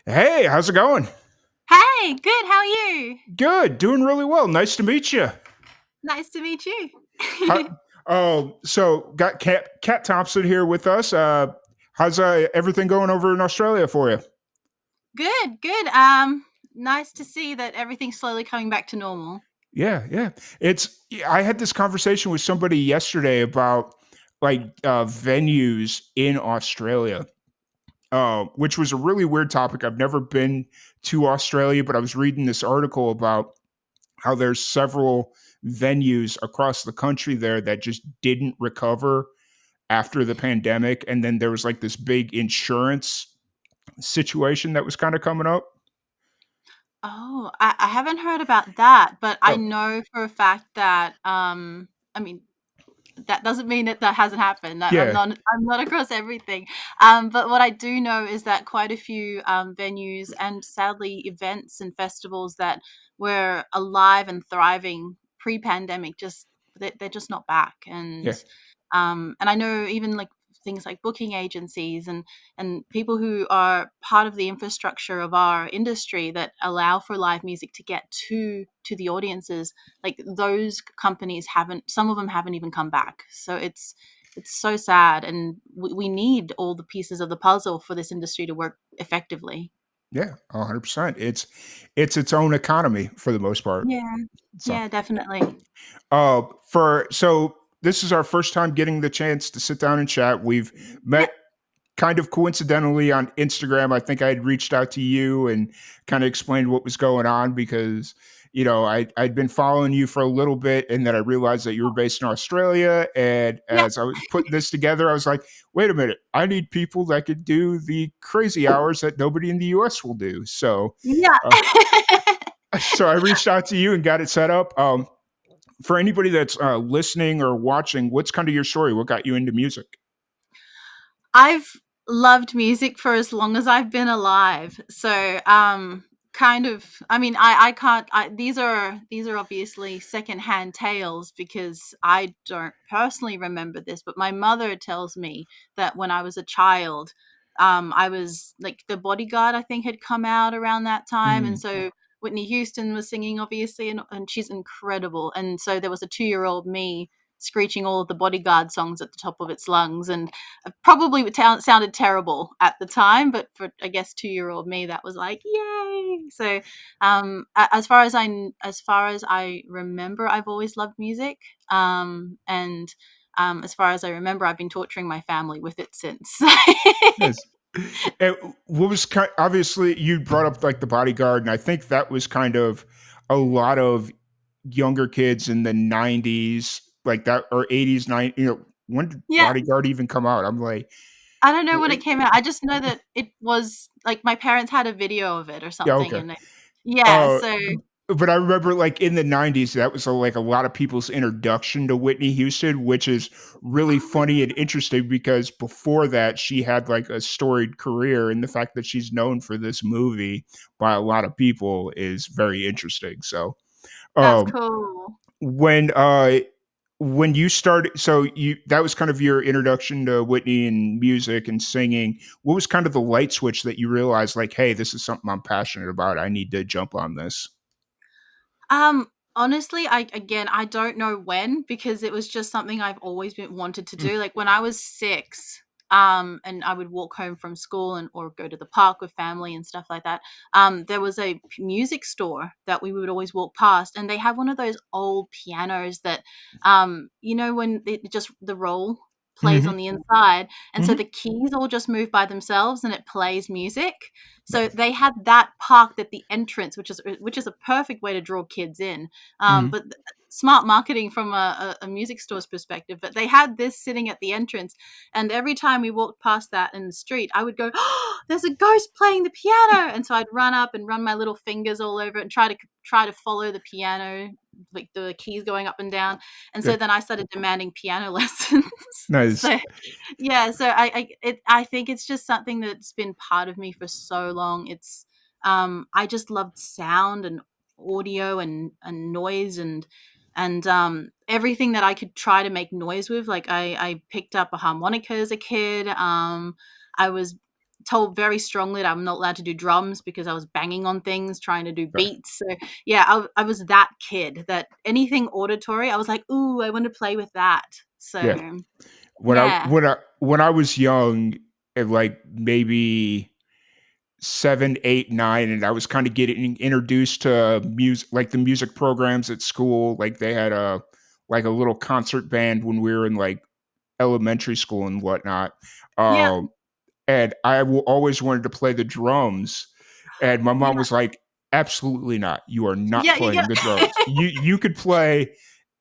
Hey, how's it going? Hey, good. How are you? Good, doing really well. Nice to meet you. Nice to meet you. How, so got Cat Thompson here with us. How's everything going over in Australia for you? Good, good. Nice to see that everything's slowly coming back to normal. Yeah, yeah. I had this conversation with somebody yesterday about venues in Australia, which was a really weird topic. I've never been to Australia, but I was reading this article about how there's several venues across the country there that just didn't recover after the pandemic, and then there was like this big insurance situation that was kind of coming up. Oh, I haven't heard about that, but I Oh, know for a fact that I mean that doesn't mean that that hasn't happened. yeah. I'm not across everything. But what I do know is that quite a few venues and sadly events and festivals that were alive and thriving pre-pandemic just they're just not back. Yeah. And I know even like things like booking agencies and people who are part of the infrastructure of our industry that allow for live music to get to the audiences, like those companies haven't, some of them haven't even come back. So it's so sad, and we need all the pieces of the puzzle for this industry to work effectively. Yeah, 100%. It's its own economy for the most part. Yeah, So, yeah, definitely. for so this is our first time getting the chance to sit down and chat. We've Yep. met kind of coincidentally on Instagram. I think I had reached out to you and kind of explained what was going on because, I'd been following you for a little bit, and then I realized that you were based in Australia. And Yep. as I was putting this together, I was like, wait a minute, I need people that could do the crazy hours that nobody in the US will do. So, Yeah. uh, so I reached out to you and got it set up. For anybody that's listening or watching, what's kind of your story? What got you into music? I've loved music for as long as I've been alive. So, kind of, I mean, I can't, these are obviously secondhand tales because I don't personally remember this, but my mother tells me that when I was a child, I was like The Bodyguard, I think, had come out around that time. And Mm, so Whitney Houston was singing, obviously, and she's incredible. And so there was a 2-year-old me screeching all of the Bodyguard songs at the top of its lungs. And probably sounded terrible at the time, but for I guess 2-year-old me, that was like yay. So, as far as I remember, I've always loved music, and as far as I remember, I've been torturing my family with it since. nice. And what was obviously you brought up like the bodyguard, and I think that was kind of a lot of younger kids in the '90s, like that or '80s, '90s. When did Yeah, Bodyguard even come out? I'm like, I don't know when it "Wait." came out. I just know that it was like my parents had a video of it or Yeah, something, okay. and yeah, Uh, so but I remember like in the '90s, that was like a lot of people's introduction to Whitney Houston, which is really funny and interesting because before that, she had like a storied career, and the fact that she's known for this movie by a lot of people is very interesting. So, that's um, cool. when uh, when you started, so you that was kind of your introduction to Whitney and music and singing. What was kind of the light switch that you realized, like, hey, this is something I'm passionate about. I need to jump on this. Honestly, I don't know when because it was just something I've always been wanted to Mm, do. Like when I was 6, and I would walk home from school and or go to the park with family and stuff like that. There was a music store that we would always walk past, and they had one of those old pianos that, when it just the roll plays mhm, on the inside, and so mhm, the keys all just move by themselves and it plays music. So they had that parked at the entrance, which is a perfect way to draw kids in. mhm. But smart marketing from a music store's perspective. But they had this sitting at the entrance, and every time we walked past that in the street, I would go, "Oh, there's a ghost playing the piano!" And so I'd run up and run my little fingers all over it and try to follow the piano, like the keys going up and down. And Yeah, so then I started demanding piano lessons. nice. So yeah, so I think it's just something that's been part of me for so long. It's I just loved sound and audio and noise and everything that I could try to make noise with. Like I picked up a harmonica as a kid. I was told very strongly that I'm not allowed to do drums because I was banging on things, trying to do beats. So yeah, I was that kid that anything auditory, I was like, ooh, I want to play with that. Yeah. So When I yeah, when I when I was young, at like maybe 7, 8, 9, and I was kind of getting introduced to music, like the music programs at school. Like they had a little concert band when we were in like elementary school and whatnot. yeah, Um, and always wanted to play the drums, and my mom yeah, was like, "Absolutely not! You are not yeah, yeah, playing the drums. You could play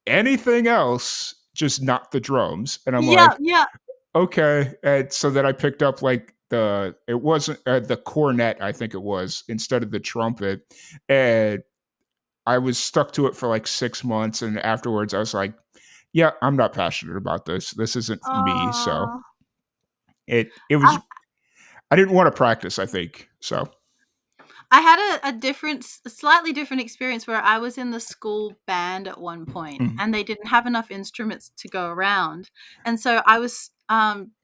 anything else, just not the drums." And I'm yeah, like, yeah. "Okay." And so then I picked up like it wasn't the cornet, I think it was, instead of the trumpet, and I was stuck to it for like 6 months, and afterwards I was like, "Yeah, I'm not passionate about this. This isn't me." So Oh, it was I didn't want to practice, I think. So I had a slightly different experience where I was in the school band at one point, mhm. and they didn't have enough instruments to go around, and so I was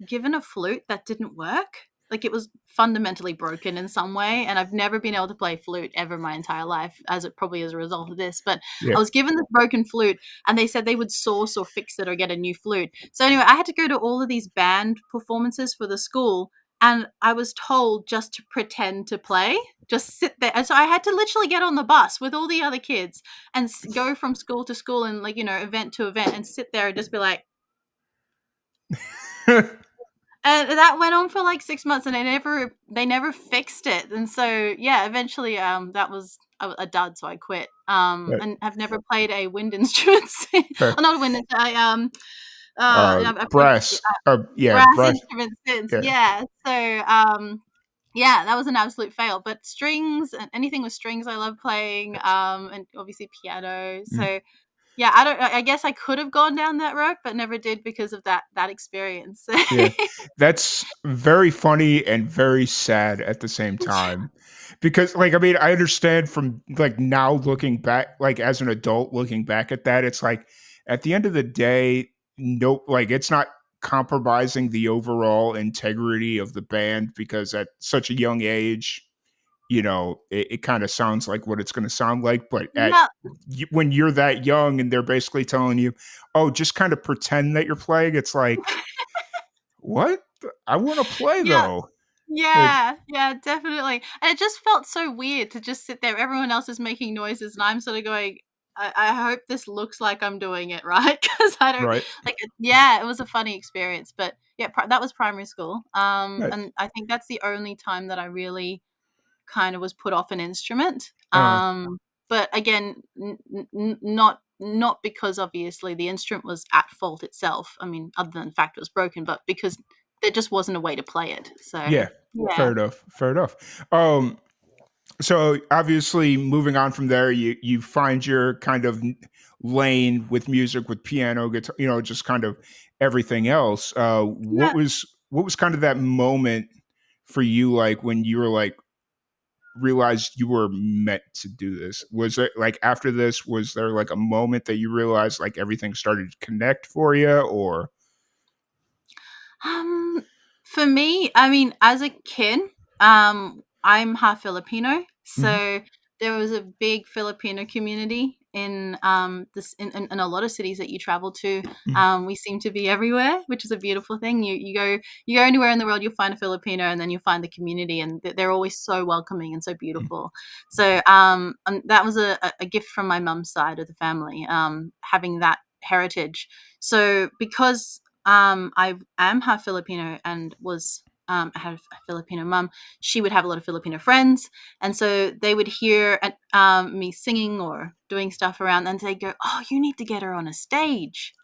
given a flute that didn't work. Like it was fundamentally broken in some way, and I've never been able to play flute ever my entire life, as it probably as a result of this. But Yeah. I was given this broken flute, and they said they would source or fix it or get a new flute. So anyway, I had to go to all of these band performances for the school, and I was told just to pretend to play, just sit there. And so I had to literally get on the bus with all the other kids and go from school to school and like, event to event and sit there and just be like, and that went on for like 6 months and they never fixed it. And so, yeah, eventually, that was a dud. So I quit, Right. and have never played a wind instrument. Fair. Or not a wind instrument. I played Brass. Yeah, brass brass. instruments since. Yeah. Yeah. So, yeah, that was an absolute fail. But strings and anything with strings, I love playing. And obviously piano. Mm. So yeah, I don't. I guess I could have gone down that road, but never did because of that experience. Yeah. That's very funny and very sad at the same time. Because like I mean, I understand from like now looking back, like as an adult looking back at that, it's like at the end of the day, nope, like it's not compromising the overall integrity of the band because at such a young age, it kind of sounds like what it's going to sound like. But Yeah, when you're that young and they're basically telling you, "Oh, just kind of pretend that you're playing," it's like, what? I want to play yeah. though. It, Yeah, yeah, definitely. And it just felt so weird to just sit there. Everyone else is making noises, and I'm sort of going, I hope this looks like I'm doing it right because I don't right. like. Yeah, it was a funny experience, but yeah, that was primary school. Nice. And I think that's the only time that I really kind of was put off an instrument. Uh, But again, not because obviously the instrument was at fault itself. I mean, other than the fact it was broken, but because there just wasn't a way to play it. So yeah. yeah, Fair enough. Fair enough. So obviously, moving on from there, you find your kind of lane with music, with piano, guitar, just kind of everything else. yeah. What was kind of that moment for you, like when you were like realized you were meant to do this? Was it like after this? Was there like a moment that you realized like everything started to connect for you, or? Um, for me, I mean, as a kid, I'm half Filipino, Mhm, so there was a big Filipino community in this in a lot of cities that you travel to. mhm, We seem to be everywhere, which is a beautiful thing. You go anywhere in the world, you'll find a Filipino, and then you'll find the community, and they're always so welcoming and so mhm, beautiful. So and that was a gift from my mum's side of the family, having that heritage. So because I am half Filipino and I had a Filipino mum. She would have a lot of Filipino friends, and so they would hear me singing or doing stuff around, and they go, "Oh, you need to get her on a stage.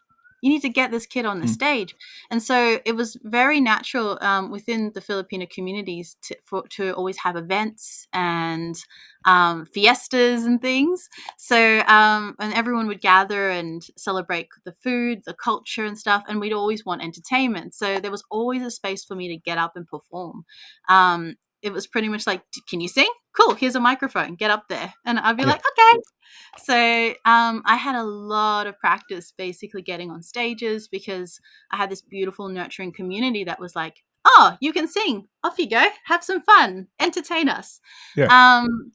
You need to get this kid on the mhm. stage." And so it was very natural within the Filipino communities to always have events and fiestas and things. So, and everyone would gather and celebrate the food, the culture, and stuff. And we'd always want entertainment. So there was always a space for me to get up and perform. It was pretty much like, can you sing? Cool, here's a microphone, get up there. And I'd be Yeah, like, okay. So I had a lot of practice basically getting on stages because I had this beautiful, nurturing community that was like, oh, you can sing. Off you go. Have some fun. Entertain us. Yeah. Um,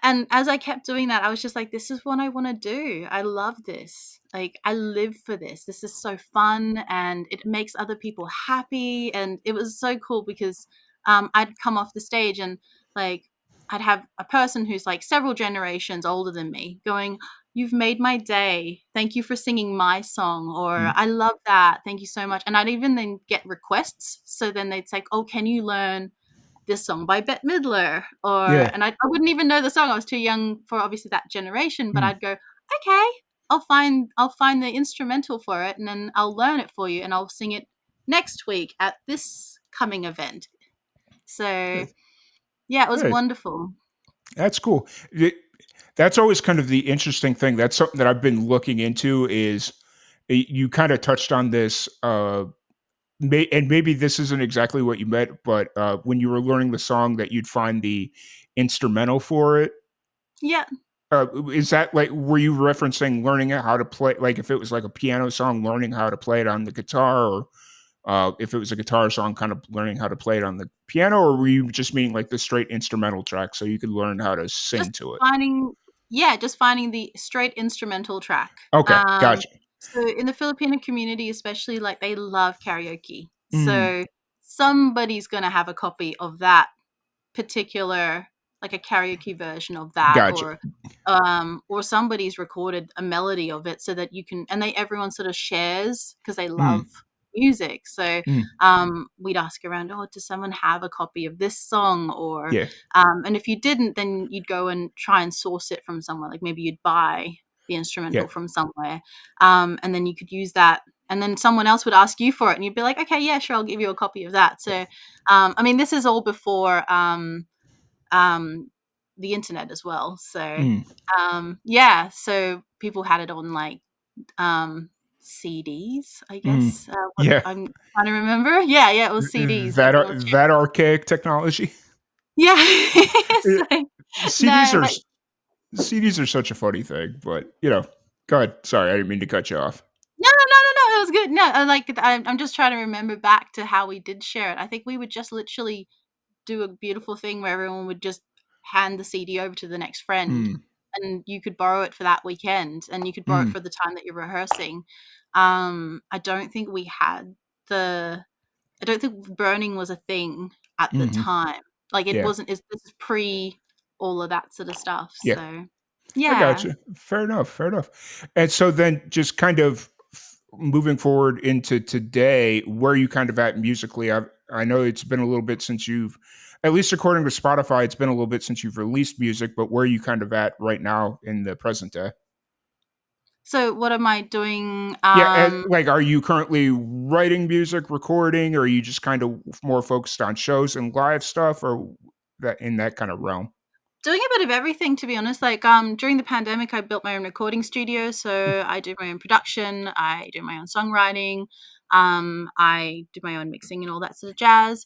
and as I kept doing that, I was just like, this is what I want to do. I love this. Like, I live for this. This is so fun and it makes other people happy. And it was so cool because I'd come off the stage and like I'd have a person who's like several generations older than me going, you've made my day. Thank you for singing my song. Or Mm. I love that. Thank you so much. And I'd even then get requests. So then they'd say, oh, can you learn this song by Bette Midler? Yeah. And I wouldn't even know the song. I was too young for obviously that generation, but Mm. I'd go, okay, I'll find the instrumental for it and then I'll learn it for you and I'll sing it next week at this coming event. So yeah, it was Good. wonderful. That's cool. That's always kind of the interesting thing. That's something that I've been looking into is you kind of touched on this, and maybe this isn't exactly what you meant, but when you were learning the song that you'd find the instrumental for it. Yeah. Is that like, were you referencing learning how to play, like if it was like a piano song, learning how to play it on the guitar, or if it was a guitar song, kind of learning how to play it on the piano, or were you just meaning like the straight instrumental track so you could learn how to sing Just to it? finding the straight instrumental track. Okay, gotcha. So in the Filipino community, especially, like they love karaoke. Mm, So somebody's gonna have a copy of that particular, like a karaoke version of that, gotcha. or somebody's recorded a melody of it so that you can, and everyone sort of shares because they Mm, love music. So mm, we'd ask around, oh, does someone have a copy of this song? Or yeah, and if you didn't, then you'd go and try and source it from somewhere, like maybe you'd buy the yeah, instrumental from somewhere, and then you could use that, and then someone else would ask you for it and you'd be like, okay, yeah, sure, I'll give you a copy of that. So I mean, this is all before um, the internet as well. So mm, yeah, so people had it on like CDs, I mm, guess. What yeah. I'm trying to remember. Yeah, yeah, it was CDs. That Everyone was that archaic technology. yeah. Yeah, So, CDs no, are but CDs are such a funny thing, but go ahead. Sorry, I didn't mean to cut you off. no, no, no, no, no. It was good. No, I'm just trying to remember back to how we did share it. I think we would just literally do a beautiful thing where everyone would just hand the CD over to the next friend, Mm, and you could borrow it for that weekend, and you could borrow it mm, for the time that you're rehearsing. I don't think we had the I don't think burning was a thing at the mhm, time. Like it yeah, wasn't. This is pre all of that sort of stuff. yeah. So I got yeah. you. Fair enough. Fair enough. And so then, just kind of moving forward into today, where are you kind of at musically? I know it's been a little bit since you've, at least according to Spotify, it's been a little bit since you've released music. But where are you kind of at right now in the present day? So what am I doing? Yeah, like, are you currently writing music, recording, or are you just kind of more focused on shows and live stuff, or that in that kind of realm? Doing a bit of everything, to be honest. Like during the pandemic, I built my own recording studio, Mm, so I do my own production, I do my own songwriting, I do my own mixing and all that sort of jazz.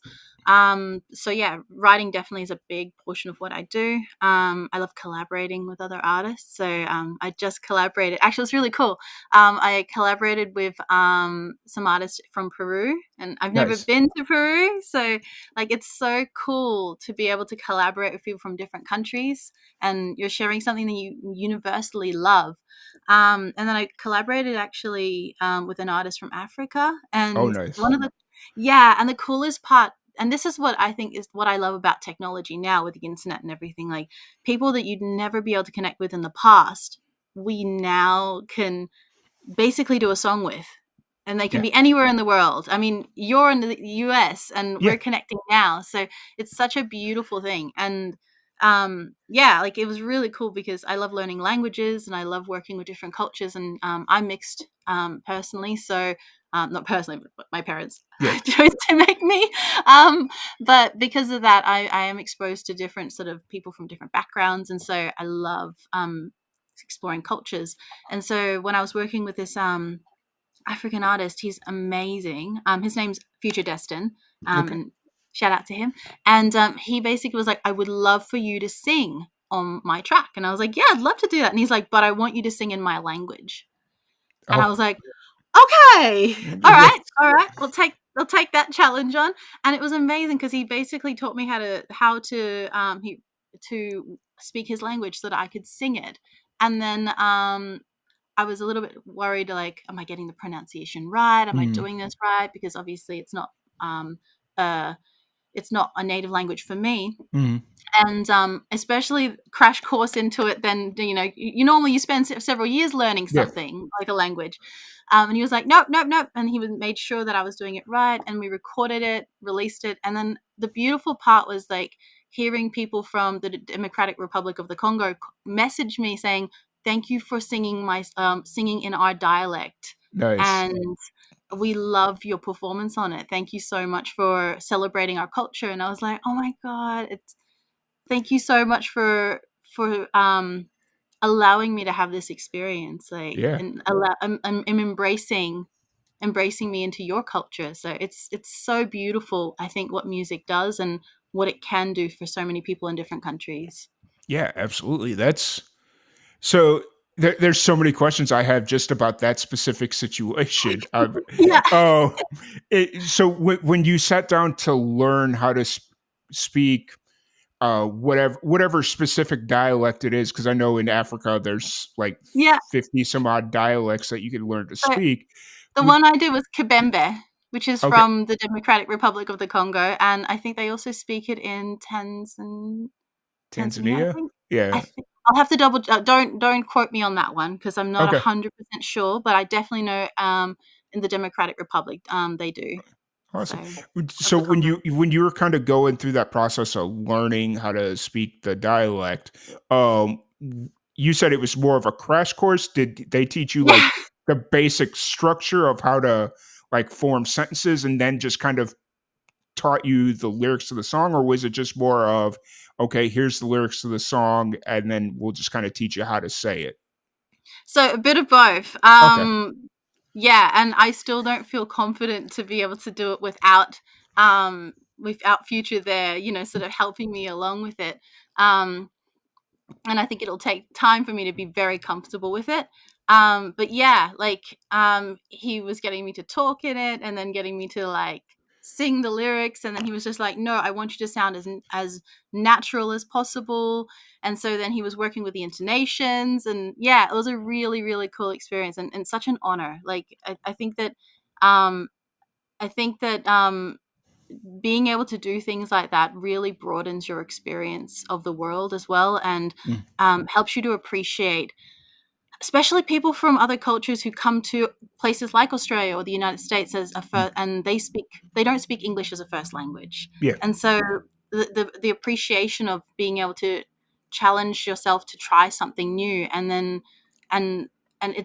So yeah, writing definitely is a big portion of what I do. I love collaborating with other artists, so I just collaborated. Actually, it's really cool. I collaborated with some artists from Peru, and I've never nice. been to Peru, so like it's so cool to be able to collaborate with people from different countries and you're sharing something that you universally love. And then I collaborated actually with an artist from Africa, Oh, and nice. one of the yeah, and the coolest part, and this is what I think is what I love about technology now with the internet and everything, like people that you'd never be able to connect with in the past, we now can basically do a song with, and they can Yeah, be anywhere in the world. I mean, you're in the US and yeah. we're connecting now. So it's such a beautiful thing. And yeah, like it was really cool because I love learning languages and I love working with different cultures, and I'm mixed personally. So not personally, but my parents Yeah. chose to make me. Um, but because of that, I am exposed to different sort of people from different backgrounds. And so I love exploring cultures. And so when I was working with this African artist, he's amazing. His name's Future Destin, Okay. and shout out to him. And he basically was like, "I would love for you to sing on my track," and I was like, "Yeah, I'd love to do that." And he's like, "But I want you to sing in my language," and I Oh, was like, "Okay, yeah. all right, we'll take." they'll take that challenge on. And it was amazing because he basically taught me to speak his language so that I could sing it. And then I was a little bit worried, like, am I getting the pronunciation right? Am I Mm, doing this right? Because obviously um, it's not a native language for me. mm, And especially crash course into it, then you normally you spend several years learning yeah, something like a language. And he was like, nope, nope, nope, and he made sure that I was doing it right, and we recorded it, released it. And then the beautiful part was like hearing people from the Democratic Republic of the Congo message me saying, thank you for singing in our dialect, nice. and we love your performance on it. Thank you so much for celebrating our culture. And I was like, oh my god, it's thank you so much for allowing me to have this experience, like, Yeah. and I'm embracing me into your culture. So it's so beautiful, I think, what music does and what it can do for so many people in different countries. Yeah, absolutely. That's so there's so many questions I have just about that specific situation. Yeah. Oh, so when you sat down to learn how to speak whatever specific dialect it is, because I know in Africa there's like Yeah. 50 some odd dialects that you can learn to So speak. the Would one I did was Kibembe, which is okay, from the Democratic Republic of the Congo, and I think they also speak it in Tanzania, I Tanzania? think. I Yeah. think I'll have to don't quote me on that one because 'cause I'm not Okay. 100% sure, but I definitely know, in the Democratic Republic, they do. So, Awesome. of So the Congo. when you were kind of going through that process of learning how to speak the dialect, you said it was more of a crash course. Did they teach you Yeah. like the basic structure of how to like form sentences and then just kind of taught you the lyrics to the song, or was it just more of okay, here's the lyrics to the song and then we'll just kind of teach you how to say it? So, a bit of both. Okay. Yeah, and I still don't feel confident to be able to do it without Future there, sort of helping me along with it. Um and I think it'll take time for me to be very comfortable with it. But yeah, like he was getting me to talk in it, and then getting me to like sing the lyrics, and then he was just like, "No, I want you to sound as natural as possible." And so then he was working with the intonations, and yeah, it was a really really cool experience, and such an honor. Like um, I think that being able to do things like that really broadens your experience of the world as well, and Mm, helps you to appreciate, especially people from other cultures who come to places like Australia or the United States as mm. and they don't speak English as a first language, Yeah. and so the appreciation of being able to challenge yourself to try something new, and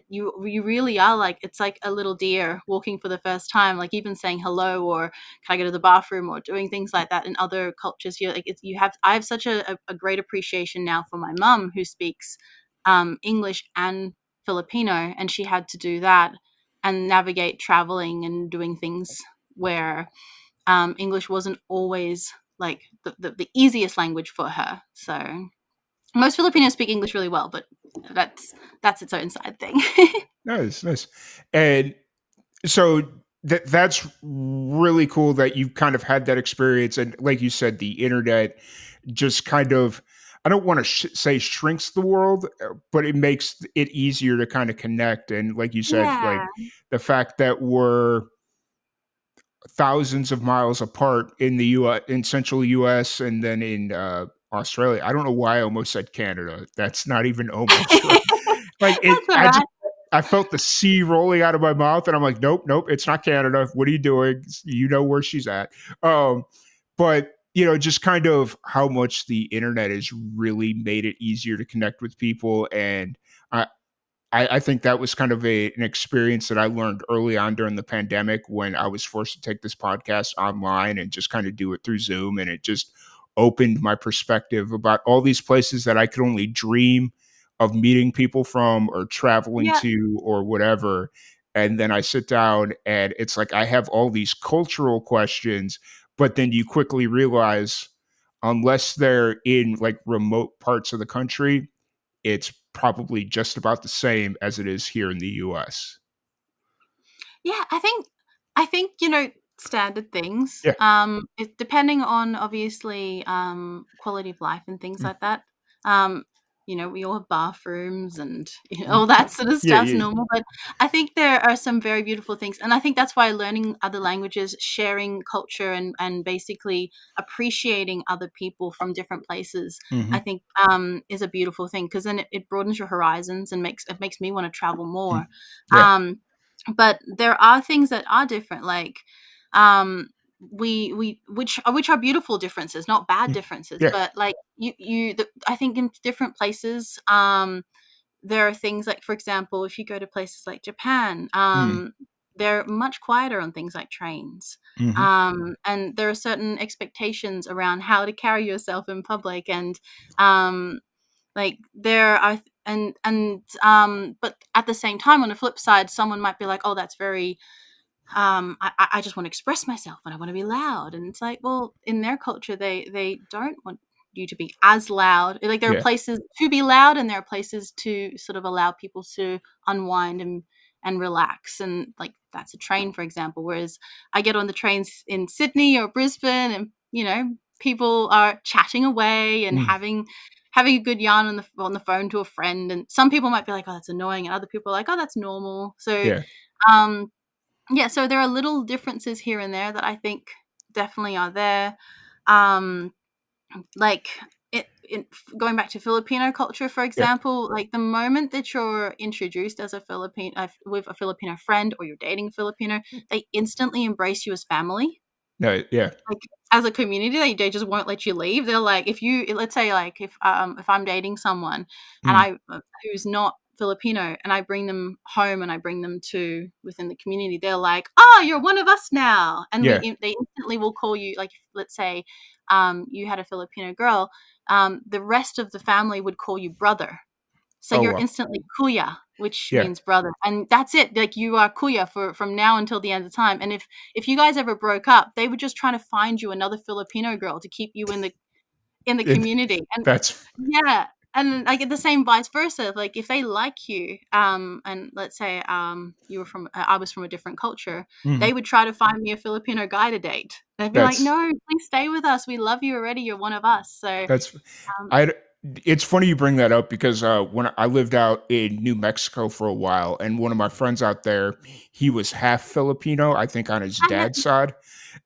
you really are like, it's like a little deer walking for the first time, like even saying hello or can I go to the bathroom, or doing things like that in other cultures. You're like, I have such a great appreciation now for my mum who speaks English and Filipino, and she had to do that and navigate traveling and doing things where English wasn't always like the easiest language for her. So most Filipinos speak English really well, but that's its own side thing. Nice, nice. And so that's really cool that you kind of had that experience, and like you said, the internet just kind of, I don't want to say shrinks the world, but it makes it easier to kind of connect. And like you said, like Yeah, the fact that we're thousands of miles apart in the U.S., in central U.S., and then in Australia. I don't know why I almost said Canada. That's not even almost right. Like it, that's all right. I felt the C rolling out of my mouth, and I'm like, nope, nope, it's not Canada. What are you doing? You know where she's at. But just kind of how much the internet has really made it easier to connect with people, and I, I think that was kind of an experience that I learned early on during the pandemic when I was forced to take this podcast online and just kind of do it through Zoom. And it just opened my perspective about all these places that I could only dream of meeting people from or traveling Yeah, to or whatever. And then I sit down and it's like I have all these cultural questions, but then you quickly realize unless they're in like remote parts of the country, it's probably just about the same as it is here in the US. yeah. I think standard things. Yeah. Depending on obviously quality of life and things Mm. like that. Um, we all have bathrooms and all that sort of Yeah, stuff's yeah. normal. But I think there are some very beautiful things, and I think that's why learning other languages, sharing culture, and basically appreciating other people from different places, I Hmm. think is a beautiful thing, because then it broadens your horizons and makes me want to travel more. Yeah. Um, but there are things that are different, like um which are beautiful differences, not bad Mm. differences, Yeah. but like I think in different places there are things like, for example, if you go to places like Japan, Mm. they're much quieter on things like trains. Hmm. And there are certain expectations around how to carry yourself in public, and um like there are but at the same time, on the flip side, someone might be like, oh, that's very I just want to express myself and I want to be loud. And it's like, well, in their culture, they don't want you to be as loud. Like, there are Yeah. places to be loud, and there are places to sort of allow people to unwind and relax. And like, that's a train, for example. Whereas I get on the trains in Sydney or Brisbane, and people are chatting away and Mm. having a good yarn on the phone to a friend. And some people might be like, oh, that's annoying, and other people are like, oh, that's normal. So Yeah. um yeah, so there are little differences here and there that I think definitely are there. Um, like going back to Filipino culture, for Yeah. example, like the moment that you're introduced as a Filipino with a Filipino friend, or you're dating a Filipino, they instantly embrace you as family. No. Yeah. Like, as a community, they just won't let you leave. They're like, if you, let's say, like, if I'm dating someone and Mm. who's not Filipino, and I bring them home and I bring them to within the community, they're like, oh, you're one of us now. And Yeah. they instantly will call you, like, let's say you had a Filipino girl, the rest of the family would call you brother. So Oh you're well. instantly kuya, which Yeah. means brother, and that's it. Like, you are kuya from now until the end of time. And if you guys ever broke up, they would just try to find you another Filipino girl to keep you in the It, community. And that's. yeah, and like the same vice versa. Like, if they like you, and let's say you were from I was from a different culture, Mhm. they would try to find me a Filipino guy to date. They'd be like, That's no, please stay with us. We love you already. You're one of us. So that's um, I it's funny you bring that up because when I lived out in New Mexico for a while, and one of my friends out there, he was half Filipino, I think on his I had, dad's side,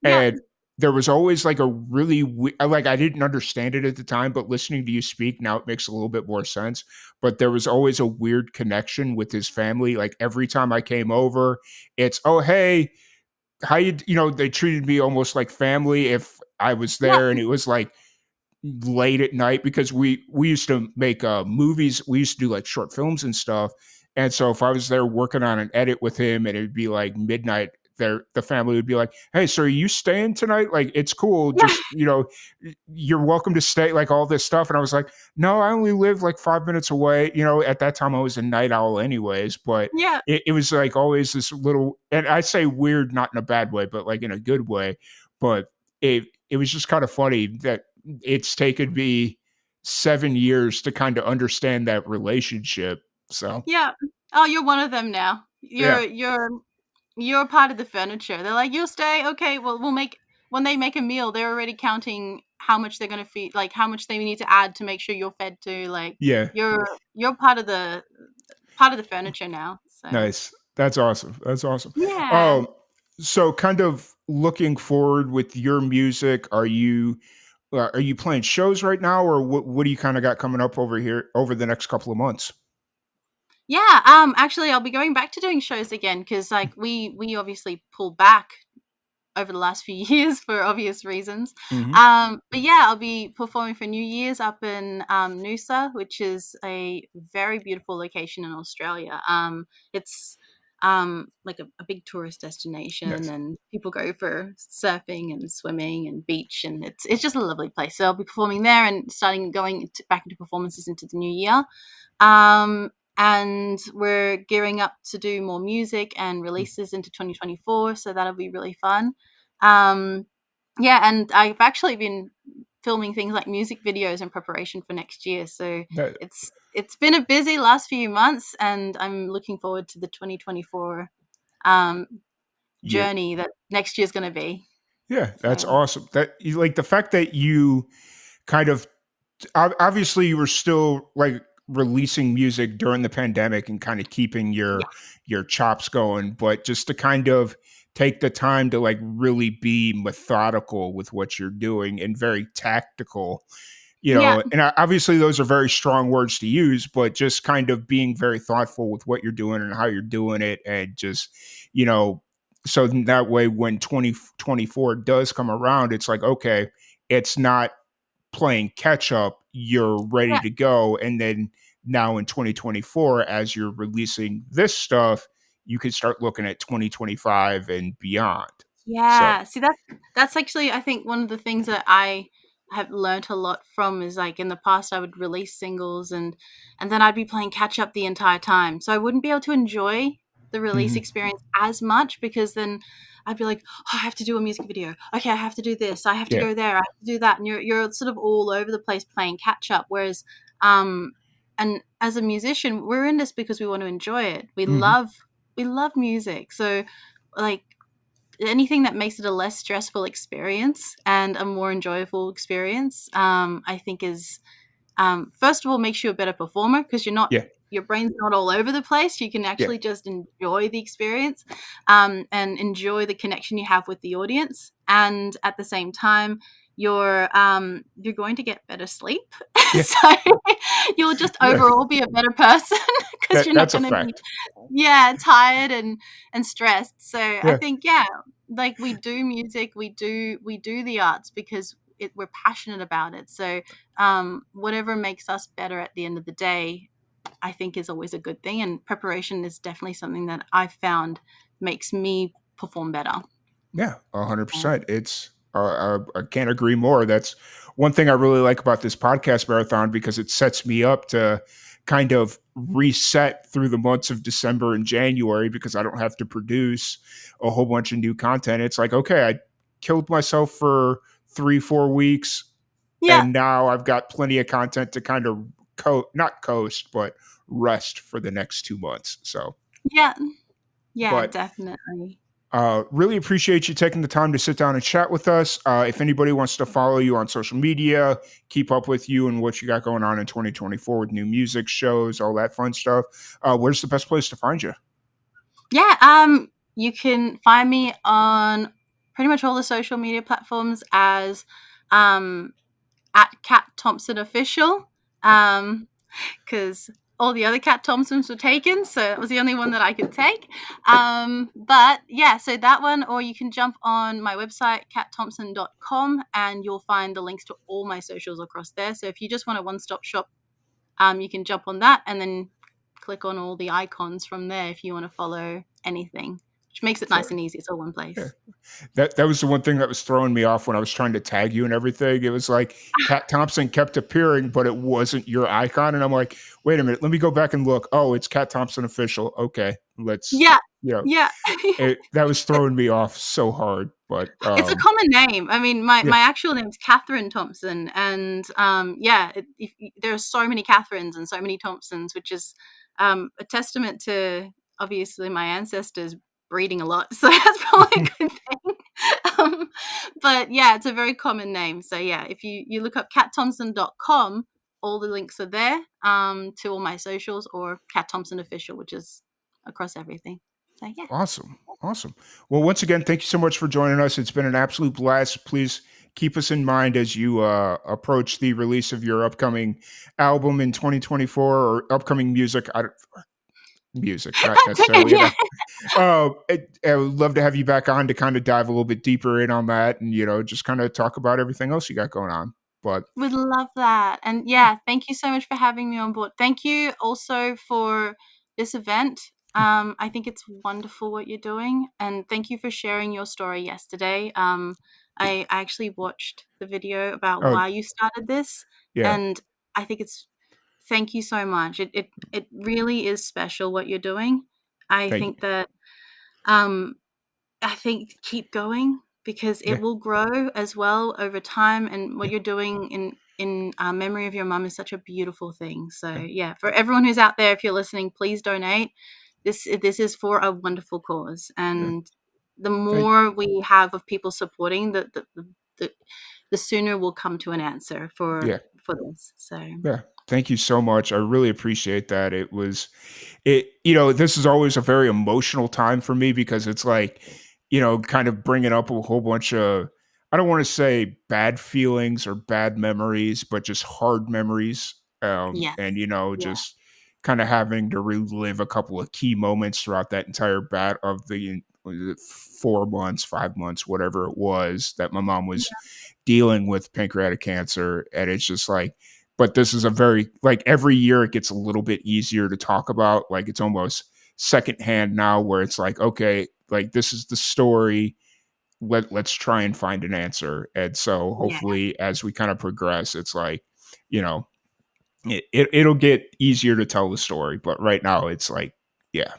yeah, and there was always like a really like I didn't understand it at the time, but listening to you speak now it makes a little bit more sense. But there was always a weird connection with his family. Like every time I came over, it's oh hey, how they treated me almost like family if I was yeah, there, and it was like late at night because we used to make movies. We used to do like short films and stuff. And so if I was there working on an edit with him and it'd be like midnight, there the family would be like, "Hey, so are you staying tonight? Like it's cool. yeah, Just you're welcome to stay." Like all this stuff. And I was like, "No, I only live like 5 minutes away." At that time I was a night owl, anyways. But yeah. it was like always this little, and I say weird, not in a bad way, but like in a good way. But it was just kind of funny that it's taken me 7 years to kind of understand that relationship. So, Yeah. Oh, you're one of them now. yeah. You're part of the furniture. They're like, "You'll stay? Okay, well, we'll make." When they make a meal, they're already counting how much they're gonna feed, like, how much they need to add to make sure you're fed too. Like, Yeah. you're part of the furniture now, so Nice. That's awesome. That's awesome. yeah. Um, so kind of looking forward with your music, are you playing shows right now, or what do you kind of got coming up over here over the next couple of months? Yeah, actually, I'll be going back to doing shows again, because like, we obviously pulled back over the last few years for obvious reasons. Hmm. But yeah, I'll be performing for New Year's up in Noosa, which is a very beautiful location in Australia. It's like a big tourist destination, Nice. and people go for surfing and swimming and beach, and it's just a lovely place. So I'll be performing there and starting going back into performances into the new year. And we're gearing up to do more music and releases into 2024, so that'll be really fun. Um, yeah, and I've actually been filming things like music videos in preparation for next year. So That, it's been a busy last few months, and I'm looking forward to the 2024 um, Yeah. journey that next year's going to be. Yeah, that's So awesome. That you like the fact that you kind of obviously you were still like releasing music during the pandemic and kind of keeping yeah, your chops going, but just to kind of take the time to like really be methodical with what you're doing and very tactical, yeah, and obviously those are very strong words to use, but just kind of being very thoughtful with what you're doing and how you're doing it, and just, you know, so that way when 2024 does come around, it's like, okay, it's not playing catch up, you're ready yeah. to go. And then now in 2024, as you're releasing this stuff, you can start looking at 2025 and beyond. So, Yeah. See, that's actually, I think, one of the things that I have learnt a lot from is, like, in the past I would release singles, and then I'd be playing catch up the entire time. So I wouldn't be able to enjoy the release mhm, experience as much, because then I'd be like, oh, I have to do a music video. Okay, I have to do this. I have to yeah, go there. I have to do that. And you're sort of all over the place playing catch up. Whereas, um, and as a musician, we're in this because we want to enjoy it. mhm, We love music. So, like, anything that makes it a less stressful experience and a more enjoyable experience, I think is, first of all, makes you a better performer, because yeah, your brain's not all over the place. You can yeah, actually just enjoy the experience, and enjoy the connection you have with the audience. And at the same time, you're going to get better sleep. yeah. So you'll just Yeah, overall be a better person, because you're not that's a going to be, fact. yeah, tired and stressed. So I Yeah, think, yeah, like, we do music, we do the arts because we're passionate about it. So, whatever makes us better at the end of the day, I think, is always a good thing. And preparation is definitely something that I've found makes me perform better. yeah, Yeah. 100%. It's I can't agree more. That's one thing I really like about this podcast marathon, because it sets me up to kind of reset through the months of December and January, because I don't have to produce a whole bunch of new content. It's like, okay, I killed myself for 3 4 weeks, Yeah. and now I've got plenty of content to kind of not coast, but rest for the next 2 months. So, Yeah. Yeah, but definitely. really appreciate you taking the time to sit down and chat with us. If anybody wants to follow you on social media, keep up with you and what you got going on in 2024 with new music shows, all that fun stuff, where's the best place to find you? Yeah, you can find me on pretty much all the social media platforms as, um at Cat Thompson Official, because all the other Cat Thompsons were taken, so that was the only one that I could take. But yeah, so that one, or you can jump on my website, catthompson.com, and you'll find the links to all my socials across there. So if you just want a one-stop shop, you can jump on that and then click on all the icons from there if you want to follow anything, which makes it So, nice and easy. It's all one yeah. place. That was the one thing that was throwing me off when I was trying to tag you and everything. It was like Cat Thompson kept appearing, but it wasn't your icon. And I'm like, wait a minute, let me go back and look. Oh, it's Cat Thompson official. Okay, let's, Yeah, you know, yeah. that was throwing me off so hard. But It's a common name. I mean, my yeah, my actual name's Catherine Thompson, and, yeah, there are so many Catherines and so many Thompsons, which is, a testament to, obviously, my ancestors breeding a lot. So that's probably a good thing. Um, but yeah, it's a very common name. So yeah, if you look up catthompson.com, all the links are there, to all my socials, or Cat Thompson Official, which is across everything. So yeah. awesome. Awesome. Well, once again, thank you so much for joining us. It's been an absolute blast. Please keep us in mind as you approach the release of your upcoming album in 2024, or upcoming music. Music, not That's okay. necessarily. Yeah. I would love to have you back on to kind of dive a little bit deeper in on that, and just kind of talk about everything else you got going on. But Would love that. And yeah, thank you so much for having me on board. Thank you also for this event. I think it's wonderful what you're doing. And thank you for sharing your story yesterday. I actually watched the video about oh why you started this. yeah, And I think thank you so much. It really is special what you're doing. I thank you. think that, um, I think keep going, because it Yeah, will grow as well over time. And what yeah, you're doing in memory of your mum is such a beautiful thing. So yeah. yeah, for everyone who's out there, if you're listening, please donate. This is for a wonderful cause, Yeah. and the Thank, more we have of people supporting, the, the sooner we'll come to an answer yeah, for this. So yeah. Thank you so much. I really appreciate that. It, this is always a very emotional time for me because it's like, kind of bringing up a whole bunch of, I don't want to say bad feelings or bad memories, but just hard memories. yes, And, yeah, just kind of having to relive a couple of key moments throughout that entire bat of the was it 4 months, 5 months, whatever it was that my mom was yeah, dealing with pancreatic cancer. And it's just like, but this is a very, like, every year it gets a little bit easier to talk about. Like, it's almost secondhand now where it's like, okay, like, this is the story. Let's try and find an answer. And so yeah. hopefully as we kind of progress, it's like, you know, it'll get easier to tell the story. But right now it's like, yeah.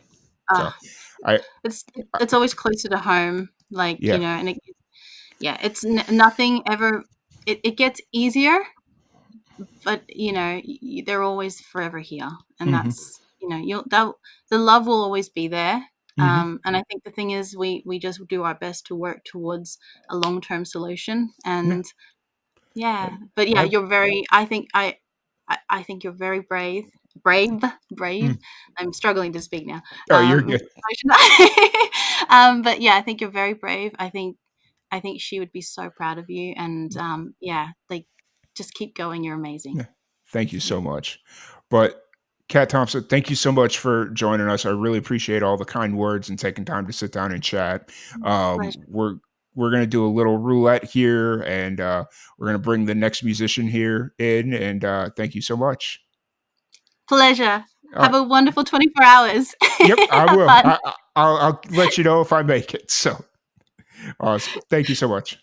So Uh, I, it's I it's always closer to home, like, yeah. and yeah, it's nothing ever. It gets easier, but they're always forever here, and Hmm. that's the love will always be there. Hmm. And I think the thing is, we just do our best to work towards a long term solution, Yeah. and yeah, but yeah, I, you're very. I think you're very brave. Brave. mm, I'm struggling to speak now. oh, you're good. But yeah, I think you're very brave. I think she would be so proud of you, and yeah, like just keep going. You're amazing. Yeah. Thank you Yeah, so much. But Kat Thompson, thank you so much for joining us. I really appreciate all the kind words and taking time to sit down and chat. pleasure. We're gonna do a little roulette here, and we're gonna bring the next musician here in. And thank you so much. Pleasure. All Have right. a wonderful 24 hours. Yep, I Have will. fun. I'll let you know if I make it. So awesome. Thank you so much.